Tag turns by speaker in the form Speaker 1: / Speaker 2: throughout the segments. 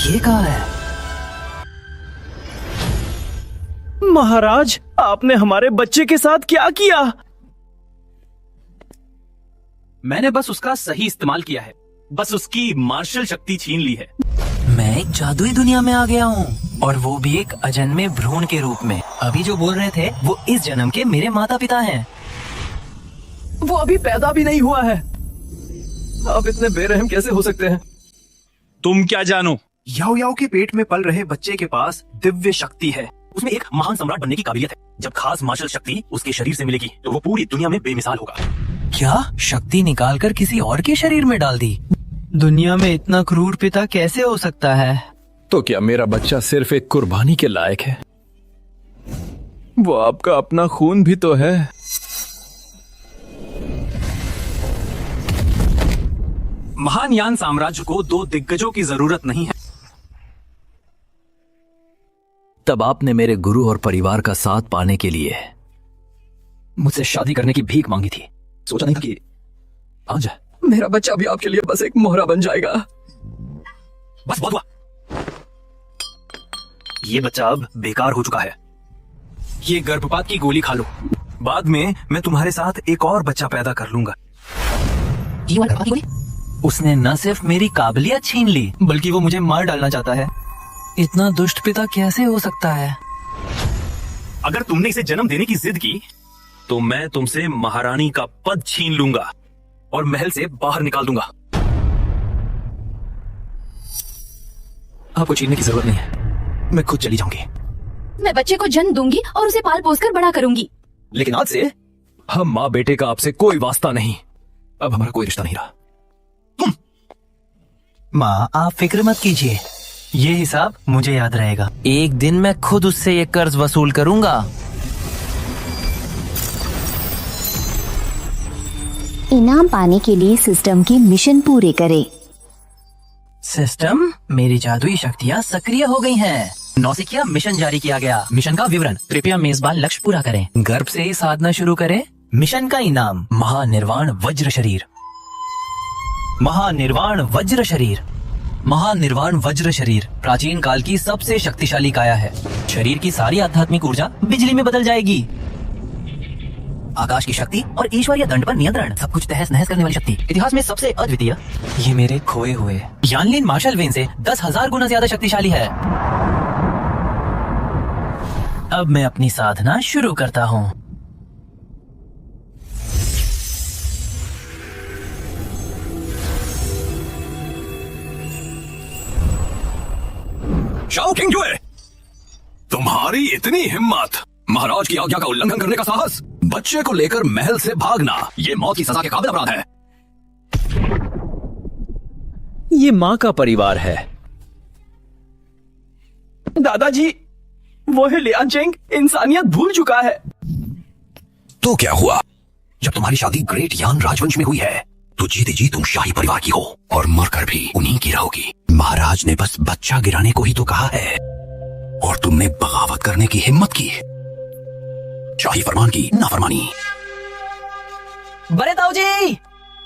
Speaker 1: ये कहाँ है?
Speaker 2: महाराज, आपने हमारे बच्चे के साथ क्या किया?
Speaker 3: मैंने बस उसका सही इस्तेमाल किया है, बस उसकी मार्शल शक्ति छीन ली है।
Speaker 1: मैं एक जादुई दुनिया में आ गया हूँ, और वो भी एक अजन्मे भ्रूण के रूप में। अभी जो बोल रहे थे वो इस जन्म के मेरे माता पिता हैं।
Speaker 2: वो अभी पैदा भी नहीं हुआ है। आप इतने बेरहम कैसे हो सकते हैं?
Speaker 3: तुम क्या जानो?
Speaker 4: याओ याओ के पेट में पल रहे बच्चे के पास दिव्य शक्ति है।
Speaker 3: उसमें एक महान सम्राट बनने की काबिलियत है। जब खास मार्शल शक्ति उसके शरीर से मिलेगी तो वो पूरी दुनिया में बेमिसाल होगा।
Speaker 1: क्या शक्ति निकालकर किसी और के शरीर में डाल दी? दुनिया में इतना क्रूर पिता कैसे हो सकता है?
Speaker 2: तो क्या मेरा बच्चा सिर्फ एक कुर्बानी के लायक है? वो आपका अपना खून भी तो है।
Speaker 3: महान यान साम्राज्य को 2 दिग्गजों की जरूरत नहीं है।
Speaker 1: तब आपने मेरे गुरु और परिवार का साथ पाने के लिए मुझसे शादी करने की भीख मांगी थी। सोचा नहीं था कि आज
Speaker 2: मेरा बच्चा भी आपके लिए बस एक मोहरा बन जाएगा।
Speaker 3: बस बहुत हुआ। ये बच्चा अब बेकार हो चुका है। ये गर्भपात की गोली खा लो, बाद में मैं तुम्हारे साथ एक और बच्चा पैदा कर लूंगा।
Speaker 1: उसने न सिर्फ मेरी काबिलियत छीन ली, बल्कि वो मुझे मार डालना चाहता है। इतना दुष्ट पिता कैसे हो सकता है?
Speaker 3: अगर तुमने इसे जन्म देने की जिद की तो मैं तुमसे महारानी का पद छीन लूंगा और महल से बाहर निकाल दूंगा।
Speaker 1: आपको छीनने की जरूरत नहीं है, मैं खुद चली जाऊंगी।
Speaker 5: मैं बच्चे को जन्म दूंगी और उसे पाल पोस कर बड़ा करूंगी।
Speaker 1: लेकिन आज से
Speaker 2: हम माँ बेटे का आपसे कोई वास्ता नहीं।
Speaker 1: अब हमारा कोई रिश्ता नहीं रहा। माँ, आप फिक्र मत कीजिए, ये हिसाब मुझे याद रहेगा। एक दिन मैं खुद उससे ये कर्ज वसूल करूंगा।
Speaker 6: इनाम पाने के लिए सिस्टम के मिशन पूरे करें।
Speaker 1: सिस्टम, मेरी जादुई शक्तियाँ सक्रिय हो गई हैं। नौसिखिया मिशन जारी किया गया। मिशन का विवरण, कृपया मेजबान लक्ष्य पूरा करें। गर्भ से ही साधना शुरू करें। मिशन का इनाम, महानिर्वाण वज्र शरीर। महानिर्वाण वज्र शरीर। महानिर्वाण वज्र शरीर प्राचीन काल की सबसे शक्तिशाली काया है। शरीर की सारी आध्यात्मिक ऊर्जा बिजली में बदल जाएगी। आकाश की शक्ति और ईश्वरीय दंड पर नियंत्रण, सब कुछ तहस नहस करने वाली शक्ति, इतिहास में सबसे अद्वितीय। ये मेरे खोए हुए यानलिन मार्शल वेन से 10,000 गुना ज्यादा शक्तिशाली है। अब मैं अपनी साधना शुरू करता हूँ।
Speaker 3: शाओ किंगजुए, तुम्हारी इतनी हिम्मत, महाराज की आज्ञा का उल्लंघन करने का साहस, बच्चे को लेकर महल से भागना, ये मौत की सजा के काबिल अपराध है।
Speaker 2: ये माँ का परिवार है। दादाजी, वो है लियांचेंग, इंसानियत भूल चुका है।
Speaker 3: तो क्या हुआ? जब तुम्हारी शादी ग्रेट यान राजवंश में हुई है तो जीते जी तुम शाही परिवार की हो और मरकर भी उन्हीं की रहोगी। महाराज ने बस बच्चा गिराने को ही तो कहा है और तुमने बगावत करने की हिम्मत की। शाही फरमान की नाफरमानी।
Speaker 1: बड़े ताऊ जी,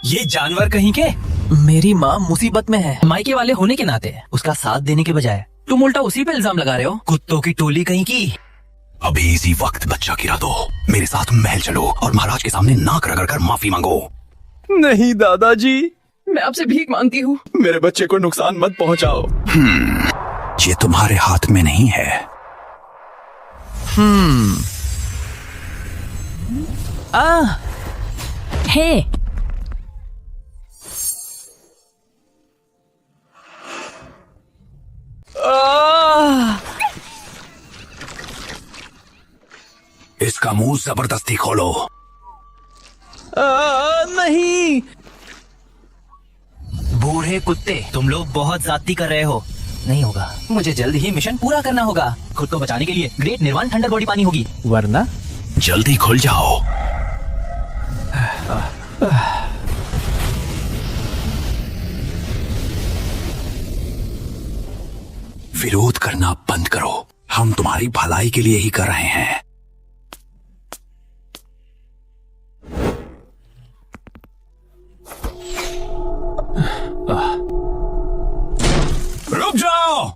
Speaker 3: ये जानवर कहीं के।
Speaker 1: मेरी माँ मुसीबत में है। मायके वाले होने के नाते उसका साथ देने के बजाय तुम उल्टा उसी पे इल्जाम लगा रहे हो। कुत्तों की टोली कहीं की।
Speaker 3: अभी इसी वक्त बच्चा गिरा दो, मेरे साथ महल चलो और महाराज के सामने नाक रगड़ कर माफी मांगो।
Speaker 2: नहीं दादाजी, मैं आपसे भीख मांगती हूँ, मेरे बच्चे को नुकसान मत पहुँचाओ।
Speaker 3: ये तुम्हारे हाथ में नहीं है।
Speaker 5: है
Speaker 3: इसका मुंह जबरदस्ती खोलो।
Speaker 1: नहीं, बूढ़े कुत्ते, तुम लोग बहुत ज्यादती कर रहे हो। नहीं होगा, मुझे जल्द ही मिशन पूरा करना होगा। खुद को बचाने के लिए ग्रेट निर्वाण थंडर बॉडी पानी होगी,
Speaker 2: वरना
Speaker 3: जल्दी खुल जाओ। विरोध करना बंद करो, हम तुम्हारी भलाई के लिए ही कर रहे हैं। रुक जाओ,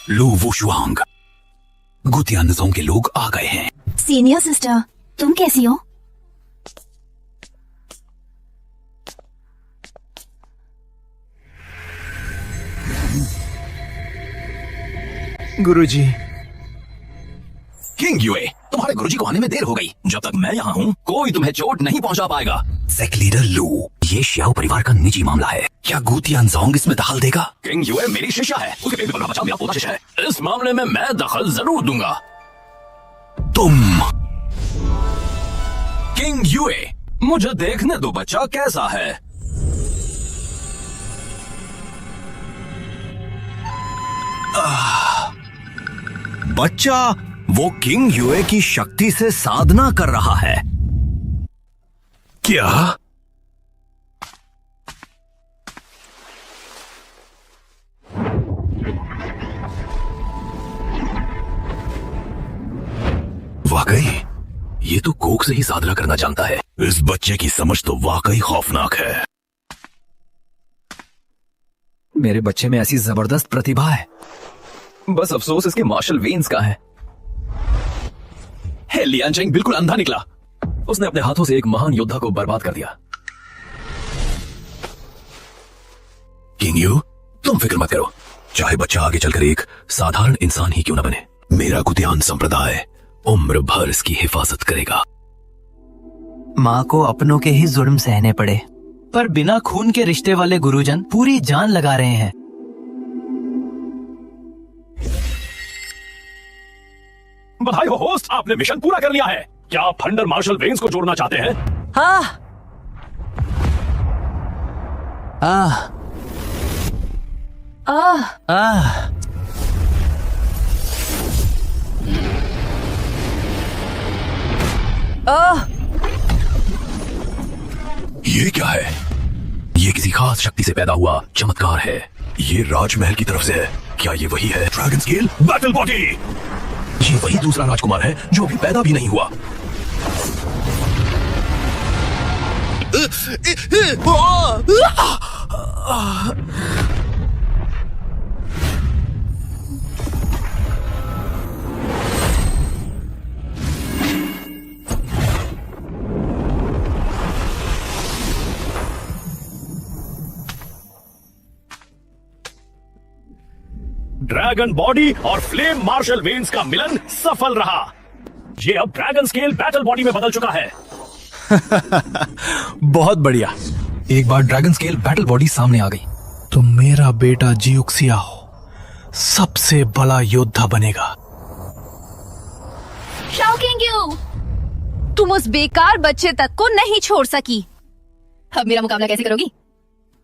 Speaker 3: लू वुशुआंग, गुतियानजों के लोग आ गए हैं।
Speaker 6: सीनियर सिस्टर, तुम कैसी हो?
Speaker 4: गुरुजी,
Speaker 3: किंग यूए, तुम्हारे गुरुजी को आने में देर हो गई। जब तक मैं यहाँ हूँ कोई तुम्हें चोट नहीं पहुँचा पाएगा। सेक्ट लीडर लू, ये श्याओ परिवार का निजी मामला है। क्या गुतियानजोंग इसमें दखल देगा? किंग यूए मेरी शिष्या है, उसके पेट में पलड़ा बचा मेरा पोता शिष्य है। इस मामले में मैं दखल जरूर दूंगा। तुम किंग यूए, मुझे देखने दो बच्चा कैसा है। बच्चा वो किंग यूए की शक्ति से साधना कर रहा है। क्या? वाकई ये तो कोक से ही साधना करना जानता है। इस बच्चे की समझ तो वाकई खौफनाक है।
Speaker 2: मेरे बच्चे में ऐसी जबरदस्त प्रतिभा है, बस अफसोस इसके मार्शल वेन्स का है। लियांचेंग बिल्कुल अंधा निकला। उसने अपने हाथों से एक महान योद्धा को बर्बाद कर दिया।
Speaker 3: किंग यू, तुम फिक्र मत करो। चाहे बच्चा आगे चलकर एक साधारण इंसान ही क्यों न बने, मेरा गुतियान संप्रदाय उम्र भर इसकी हिफाजत करेगा।
Speaker 1: माँ को अपनों के ही जुर्म सहने पड़े, पर बिना खून के रिश्ते वाले गुरुजन पूरी जान लगा रहे हैं।
Speaker 3: बधाई हो होस्ट, आपने मिशन पूरा कर लिया है। क्या आप थंडर मार्शल वेन्स को जोड़ना चाहते हैं?
Speaker 1: हाँ। आह आह आह।
Speaker 3: ये क्या है? ये किसी खास शक्ति से पैदा हुआ चमत्कार है। ये राजमहल की तरफ से है। क्या ये वही है ड्रैगन स्केल बैटल बॉडी? ये वही दूसरा राजकुमार है जो अभी पैदा भी नहीं हुआ। ड्रैगन बॉडी और फ्लेम मार्शल वेन्स का मिलन सफल रहा। ये अब ड्रैगन स्केल बैटल बॉडी में बदल चुका है।
Speaker 4: बहुत बढ़िया।
Speaker 2: एक बार ड्रैगन स्केल बैटल बॉडी सामने आ गई
Speaker 4: तो मेरा बेटा जियुक्सिया हो सबसे बड़ा योद्धा बनेगा।
Speaker 5: शाओ किंग यू, तुम उस बेकार बच्चे तक को नहीं छोड़ सकी। अब मेरा मुकाबला कैसे करोगी?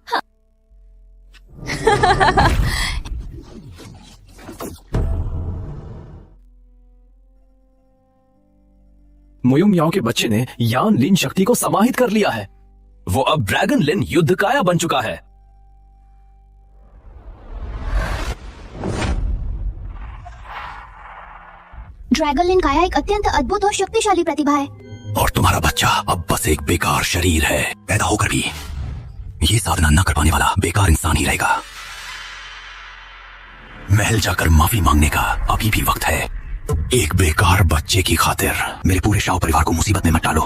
Speaker 5: हाँ।
Speaker 2: मोयुंग याओ के बच्चे ने यान लिन शक्ति को समाहित कर लिया है।
Speaker 3: वो अब ड्रैगन लिन युद्ध काया बन चुका है।
Speaker 6: ड्रैगन लिन काया एक अत्यंत अद्भुत और शक्तिशाली प्रतिभा है।
Speaker 3: और तुम्हारा बच्चा अब बस एक बेकार शरीर है। पैदा होकर भी ये साधना न कर पाने वाला बेकार इंसान ही रहेगा। महल जाकर माफी मांगने का अभी भी वक्त है। एक बेकार बच्चे की खातिर मेरे पूरे शाओ परिवार को मुसीबत में मत डालो।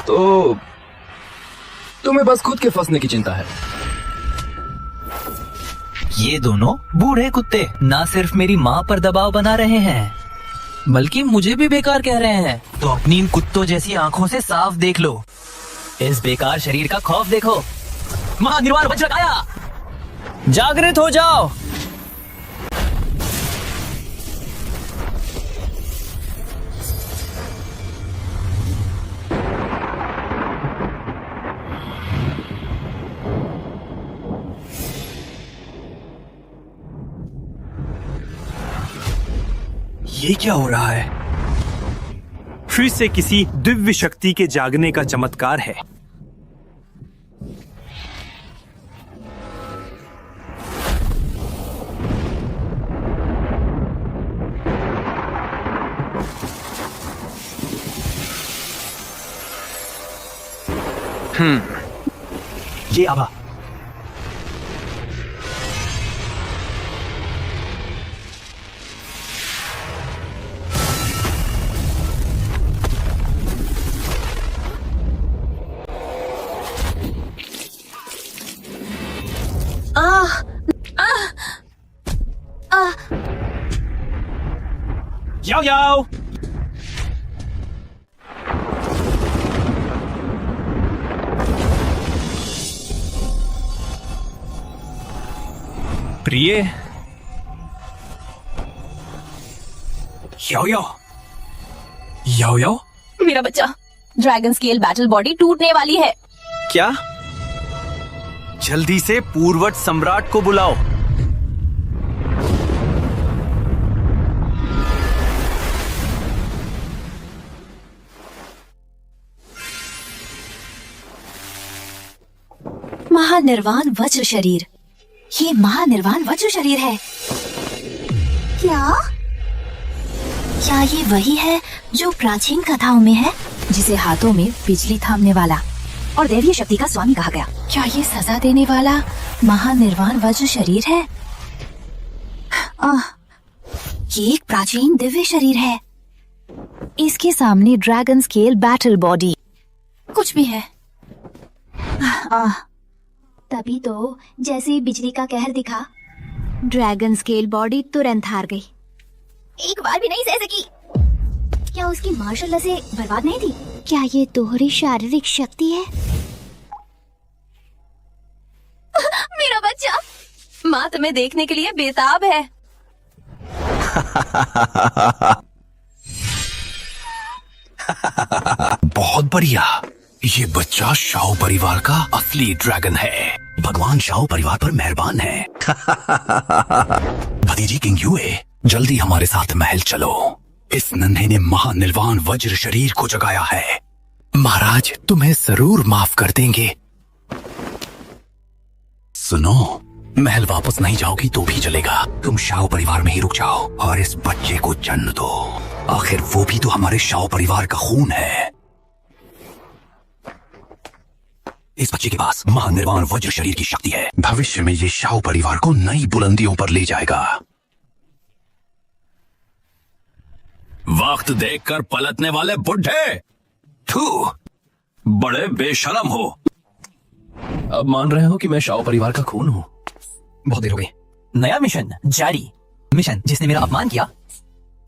Speaker 2: तो तुम्हें बस खुद के फंसने की चिंता है।
Speaker 1: ये दोनों बूढ़े कुत्ते ना सिर्फ मेरी माँ पर दबाव बना रहे हैं, बल्कि मुझे भी बेकार कह रहे हैं। तो अपनी इन कुत्तों जैसी आंखों से साफ देख लो। इस बेकार शरीर का खौफ देखो। महानिर्वाण वज्रकाया, जागृत हो जाओ।
Speaker 4: ये क्या हो रहा है?
Speaker 7: फिर से किसी दिव्य शक्ति के जागने का चमत्कार है।
Speaker 1: ये आभा।
Speaker 7: याओ याओ।
Speaker 2: प्रिय,
Speaker 3: याओ याओ याओ याओ।
Speaker 5: मेरा बच्चा, ड्रैगन स्केल बैटल बॉडी टूटने वाली है।
Speaker 7: क्या? जल्दी से पूर्वज सम्राट को बुलाओ।
Speaker 5: महानिर्वाण वज्र शरीर, ये महानिर्वाण वज्र शरीर है। क्या ये वही है जो प्राचीन कथाओं में है, जिसे हाथों में बिजली थामने वाला और दैवीय शक्ति का स्वामी कहा गया? क्या ये सजा देने वाला महानिर्वाण वज्र शरीर है? ये एक प्राचीन दिव्य शरीर है। इसके सामने ड्रैगन स्केल बैटल बॉडी कुछ भी है।
Speaker 6: तभी तो जैसे ही बिजली का कहर दिखा, ड्रैगन स्केल बॉडी तुरंत हार गई।
Speaker 5: एक बार भी नहीं सह सकी।
Speaker 6: क्या उसकी मार्शल से बर्बाद नहीं थी? क्या ये दोहरी शारीरिक शक्ति है?
Speaker 5: मेरा बच्चा, माँ तुम्हें देखने के लिए बेताब है।
Speaker 3: बहुत बढ़िया। ये बच्चा शाओ परिवार का असली ड्रैगन है। भगवान शाओ परिवार पर मेहरबान है। भतीजी किंग युए, जल्दी हमारे साथ महल चलो। इस नन्हे ने महानिर्वाण वज्र शरीर को जगाया है। महाराज तुम्हें जरूर माफ कर देंगे। सुनो, महल वापस नहीं जाओगी तो भी चलेगा। तुम शाओ परिवार में ही रुक जाओ और इस बच्चे को जन्म दो। आखिर वो भी तो हमारे शाओ परिवार का खून है। इस बच्चे के पास महानिर्वाण वज्र शरीर की शक्ति है। भविष्य में ये शाओ परिवार को नई बुलंदियों पर ले जाएगा। वक्त देखकर पलटने वाले बुढ़े, थू, बड़े बेशरम हो।
Speaker 1: अब मान रहे हो कि मैं शाओ परिवार का खून हूँ? बहुत देर हो गई। नया मिशन जारी। मिशन जिसने मेरा अपमान किया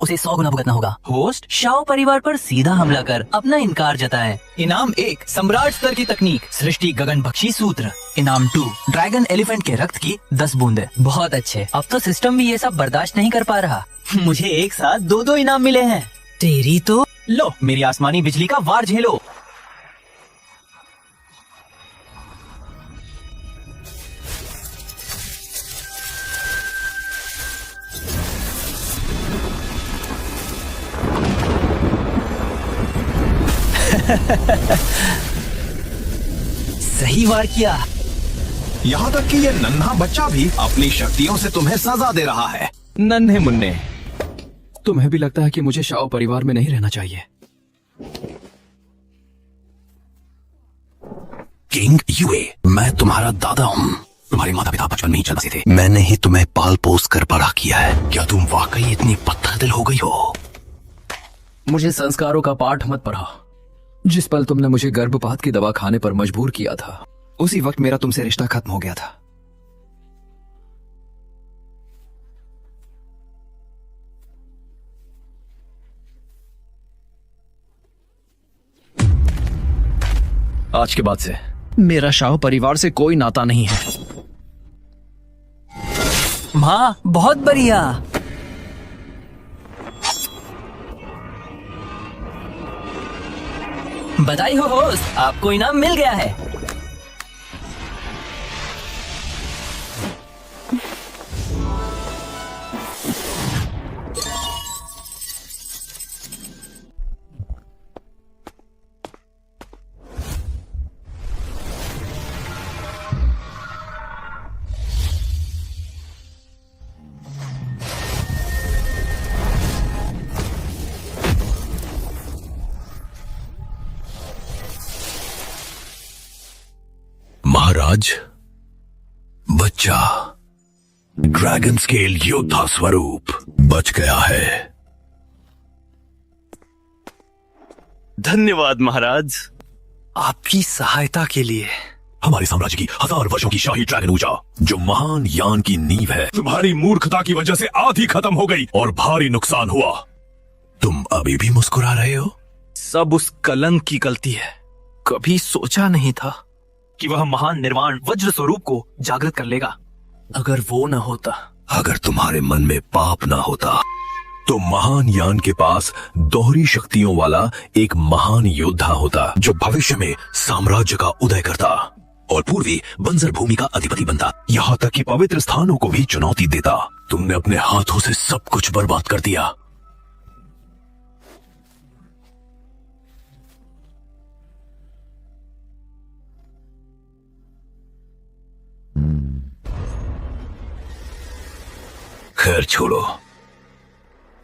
Speaker 1: उसे 100 गुना भुगतना होगा। होस्ट, शाओ परिवार पर सीधा हमला कर अपना इनकार जताएं। इनाम 1, सम्राट स्तर की तकनीक, सृष्टि गगन बख्शी सूत्र। इनाम 2, ड्रैगन एलिफेंट के रक्त की 10 बूंदे। बहुत अच्छे, अब तो सिस्टम भी ये सब बर्दाश्त नहीं कर पा रहा। मुझे एक साथ 2-2 इनाम मिले हैं। तेरी तो लो, मेरी आसमानी बिजली का वार झेलो। सही वार किया।
Speaker 3: यहाँ तक कि ये नन्हा बच्चा भी अपनी शक्तियों से तुम्हें सजा दे रहा है।
Speaker 2: नन्हे मुन्ने, तुम्हें भी लगता है कि मुझे शाओ परिवार में नहीं रहना चाहिए?
Speaker 3: किंग युए, मैं तुम्हारा दादा हूँ। तुम्हारे माता पिता बचपन में ही चल बसे थे। मैंने ही तुम्हें पाल पोस कर बड़ा किया है। क्या तुम वाकई इतनी पत्थर दिल हो गई हो?
Speaker 2: मुझे संस्कारों का पाठ मत पढ़ा। जिस पल तुमने मुझे गर्भपात की दवा खाने पर मजबूर किया था, उसी वक्त मेरा तुमसे रिश्ता खत्म हो गया था। आज के बाद से मेरा शाह परिवार से कोई नाता नहीं है।
Speaker 1: माँ, बहुत बढ़िया। बधाई हो होस्ट, आपको इनाम मिल गया है।
Speaker 3: महाराज, बच्चा ड्रैगन स्केल योद्धा स्वरूप बच गया है।
Speaker 7: धन्यवाद महाराज, आपकी सहायता के लिए।
Speaker 3: हमारे साम्राज्य की 1000 वर्षों की शाही ड्रैगन ऊर्जा, जो महान यान की नींव है, तुम्हारी मूर्खता की वजह से आधी खत्म हो गई और भारी नुकसान हुआ। तुम अभी भी मुस्कुरा रहे हो?
Speaker 7: सब उस कलंक की गलती है। कभी सोचा नहीं था कि वह महान निर्वाण वज्र स्वरूप को जागृत कर लेगा। अगर वो न होता,
Speaker 3: अगर तुम्हारे मन में पाप ना होता, तो महान यान के पास दोहरी शक्तियों वाला एक महान योद्धा होता, जो भविष्य में साम्राज्य का उदय करता और पूर्वी बंजर भूमि का अधिपति बनता, यहाँ तक कि पवित्र स्थानों को भी चुनौती देता। तुमने अपने हाथों से सब कुछ बर्बाद कर दिया। खैर छोड़ो,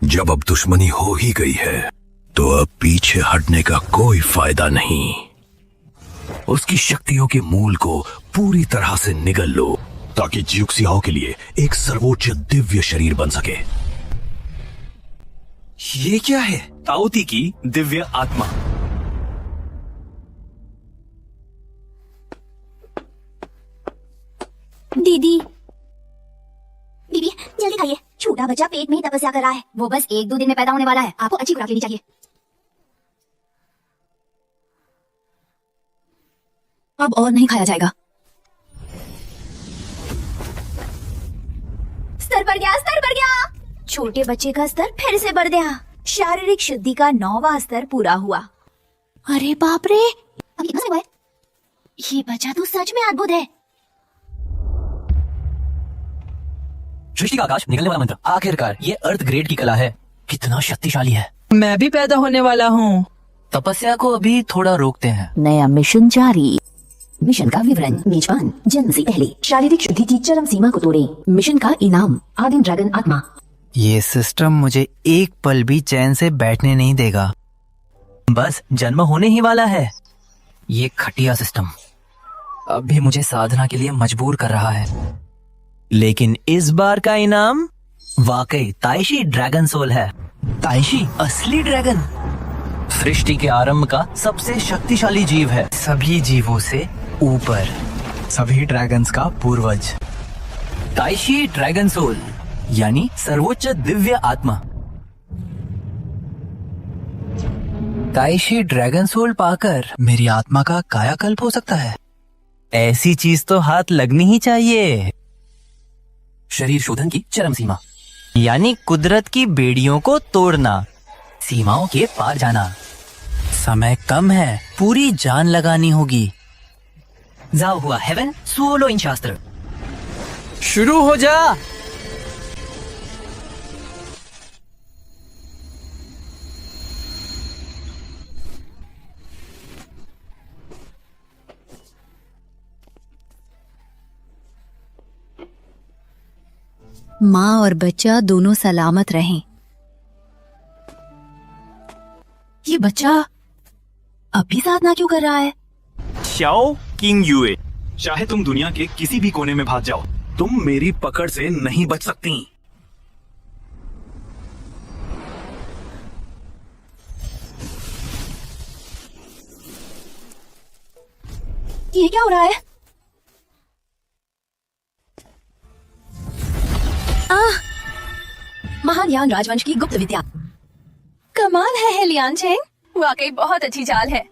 Speaker 3: जब अब दुश्मनी हो ही गई है तो अब पीछे हटने का कोई फायदा नहीं। उसकी शक्तियों के मूल को पूरी तरह से निगल लो, ताकि जियुक्सियाओ के लिए एक सर्वोच्च दिव्य शरीर बन सके।
Speaker 7: ये क्या है? ताओती की दिव्य आत्मा।
Speaker 6: दीदी दीदी जल्दी खाइए, छोटा बच्चा पेट में ही तपस्या कर रहा है। वो बस 1-2 दिन में पैदा होने वाला है, आपको अच्छी खुराक लेनी चाहिए।
Speaker 5: अब और नहीं खाया जाएगा।
Speaker 6: स्तर बढ़ गया, स्तर बढ़ गया। छोटे बच्चे का स्तर फिर से बढ़ गया। शारीरिक शुद्धि का 9वां स्तर पूरा हुआ।
Speaker 5: अरे बाप रे,
Speaker 6: अब कितना हुआ है? ये बच्चा तो सच में अद्भुत है।
Speaker 1: सृष्टि का आकाश निकलने वाला मंत्र, आखिरकार ये अर्थ ग्रेड की कला है। कितना शक्तिशाली है।
Speaker 8: मैं भी पैदा होने वाला हूँ।
Speaker 1: तपस्या को अभी थोड़ा रोकते हैं।
Speaker 5: नया मिशन जारी। मिशन का विवरण। मेजबान जन्म से पहले शारीरिक शुद्धि की चरम सीमा को तोड़े। मिशन का इनाम आदिम ड्रैगन आत्मा।
Speaker 9: ये सिस्टम मुझे एक पल भी चैन से बैठने नहीं देगा।
Speaker 1: बस जन्म होने ही वाला है। ये खटिया सिस्टम अब भी मुझे साधना के लिए मजबूर कर रहा है।
Speaker 9: लेकिन इस बार का इनाम
Speaker 1: वाकई ताइशी ड्रैगन सोल है। ताइशी असली ड्रैगन, सृष्टि के आरंभ का सबसे शक्तिशाली जीव है।
Speaker 9: सभी जीवों से ऊपर, सभी ड्रैगन्स का पूर्वज।
Speaker 1: ताइशी ड्रैगन सोल यानी सर्वोच्च दिव्य आत्मा।
Speaker 9: ताइशी ड्रैगन सोल पाकर मेरी आत्मा का कायाकल्प हो सकता है। ऐसी चीज तो हाथ लगनी ही चाहिए।
Speaker 1: शरीर शोधन की चरम सीमा,
Speaker 9: यानी कुदरत की बेड़ियों को तोड़ना,
Speaker 1: सीमाओं के पार जाना।
Speaker 9: समय कम है, पूरी जान लगानी होगी।
Speaker 1: जाओ हुआ हेवन सोलो इन शास्त्र।
Speaker 8: शुरू हो जा।
Speaker 5: माँ और बच्चा दोनों सलामत रहें। ये बच्चा अब भी साधना क्यों कर रहा है?
Speaker 7: शाओ किंग युए, चाहे तुम दुनिया के किसी भी कोने में भाग जाओ, तुम मेरी पकड़ से नहीं बच सकती।
Speaker 5: ये क्या हो रहा है? महान यान राजवंश की गुप्त विद्या।
Speaker 6: कमाल है हेलियान चेंग, वाकई बहुत अच्छी चाल है।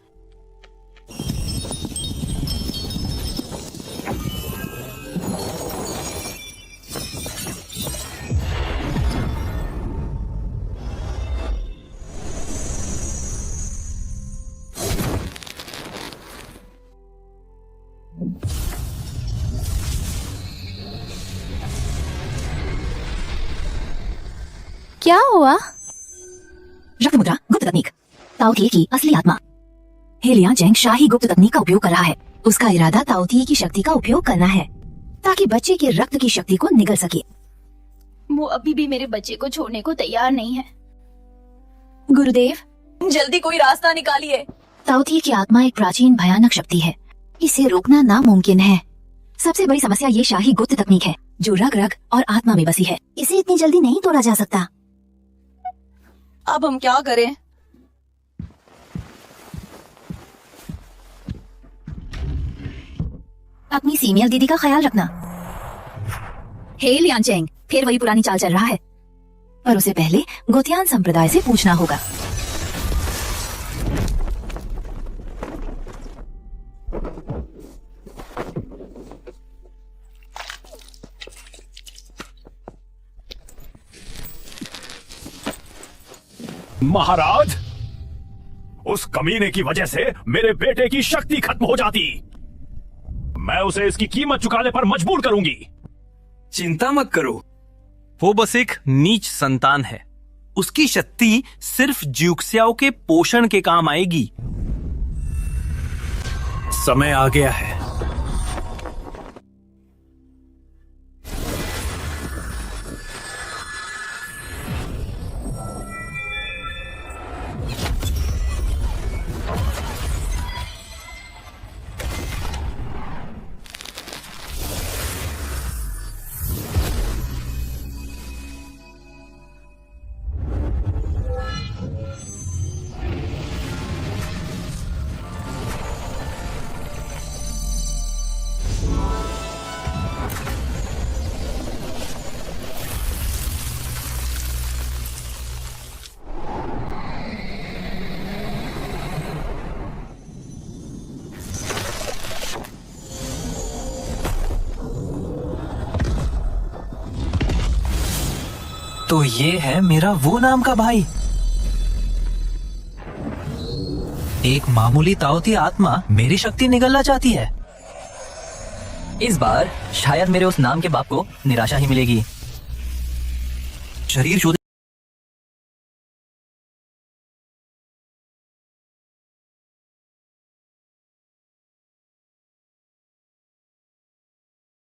Speaker 6: क्या हुआ?
Speaker 5: रक्त मुद्रा गुप्त तकनीक। ताओती की असली आत्मा। हेलियान चेंग शाही गुप्त तकनीक का उपयोग कर रहा है। उसका इरादा ताओती की शक्ति का उपयोग करना है, ताकि बच्चे के रक्त की शक्ति को निगल सके।
Speaker 6: वो अभी भी मेरे बच्चे को छोड़ने को तैयार नहीं है।
Speaker 5: गुरुदेव,
Speaker 8: जल्दी कोई रास्ता निकालिए।
Speaker 5: ताओती की आत्मा एक प्राचीन भयानक शक्ति है। इसे रोकना नामुमकिन है। सबसे बड़ी समस्या ये शाही गुप्त तकनीक है जो रग रग और आत्मा में बसी है।
Speaker 6: इसे इतनी जल्दी नहीं तोड़ा जा सकता।
Speaker 8: अब हम क्या करें?
Speaker 5: अपनी सीनियर दीदी का ख्याल रखना। हे लियांचेंग, फिर वही पुरानी चाल चल रहा है, पर उसे पहले गोतियान संप्रदाय से पूछना होगा।
Speaker 3: महाराज, उस कमीने की वजह से मेरे बेटे की शक्ति खत्म हो जाती। मैं उसे इसकी कीमत चुकाने पर मजबूर करूंगी।
Speaker 7: चिंता मत करो, वो बस एक नीच संतान है। उसकी शक्ति सिर्फ ज्यूक्सियाओ के पोषण के काम आएगी। समय आ गया है।
Speaker 1: तो ये है मेरा वो नाम का भाई। एक मामूली ताओती आत्मा मेरी शक्ति निगलना चाहती है। इस बार शायद मेरे उस नाम के बाप को निराशा ही मिलेगी। शरीर